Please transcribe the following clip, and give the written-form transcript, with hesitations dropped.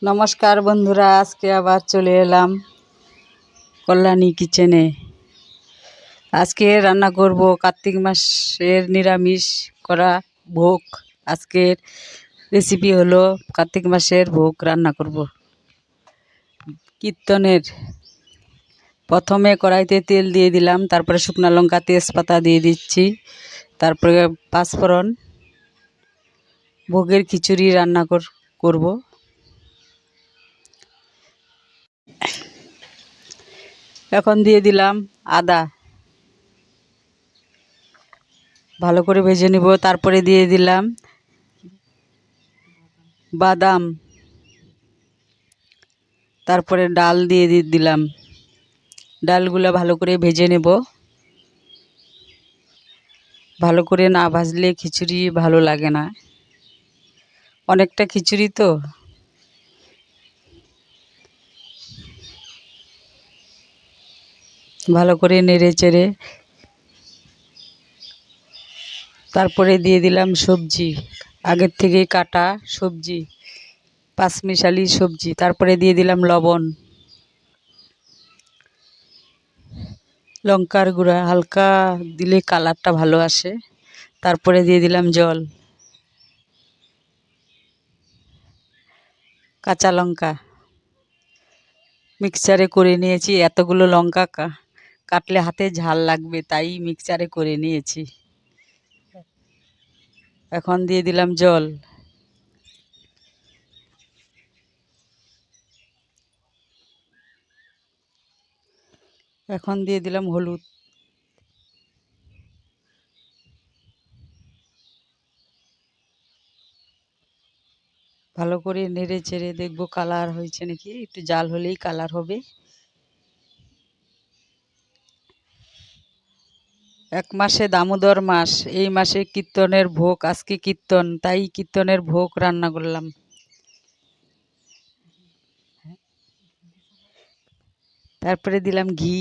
নমস্কার বন্ধুরা, আজকে আবার চলে এলাম কল্যাণী কিচেনে। আজকে রান্না করব কার্তিক মাসের নিরামিষ করা ভোগ। আজকের রেসিপি হলো কার্তিক মাসের ভোগ রান্না করব। কীর্তনের প্রথমে কড়াইতে তেল দিয়ে দিলাম, তারপরে শুকনো লঙ্কা তেজপাতা দিয়ে দিচ্ছি, তারপরে পাঁচফোড়ন। ভোগের খিচুড়ি রান্না করব। এখন দিয়ে দিলাম আদা, ভালো করে ভেজে নিব। তারপরে দিয়ে দিলাম বাদাম, তারপরে ডাল দিয়ে দিলাম। ডালগুলো ভালো করে ভেজে নেব। ভালো করে না ভাজলে খিচুড়ি ভালো লাগে না, অনেকটা খিচুড়ি তো। ভালো করে নেড়ে চেড়ে তারপরে দিয়ে দিলাম সবজি, আগের থেকে কাটা সবজি, পাঁচমিশালি সবজি। তারপরে দিয়ে দিলাম লবণ, লঙ্কার গুঁড়া হালকা দিলে কালারটা ভালো আসে। তারপরে দিয়ে দিলাম জল, কাঁচা লঙ্কা মিক্সচারে করে নিয়েছি। এতগুলো লঙ্কা কাটলে হাতে ঝাল লাগবে, তাই মিক্সচারে করে নিয়েছি। এখন দিয়ে দিলাম জল, এখন দিয়ে দিলাম হলুদ। ভালো করে নেড়ে চেড়ে দেখবো কালার হয়েছে নাকি, একটু জাল হলেই কালার হবে। এক মাসে দামোদর মাস, এই মাসে কীর্তনের ভোগ। আজকে কীর্তন, তাই কীর্তনের ভোগ রান্না করলাম। তারপরে দিলাম ঘি।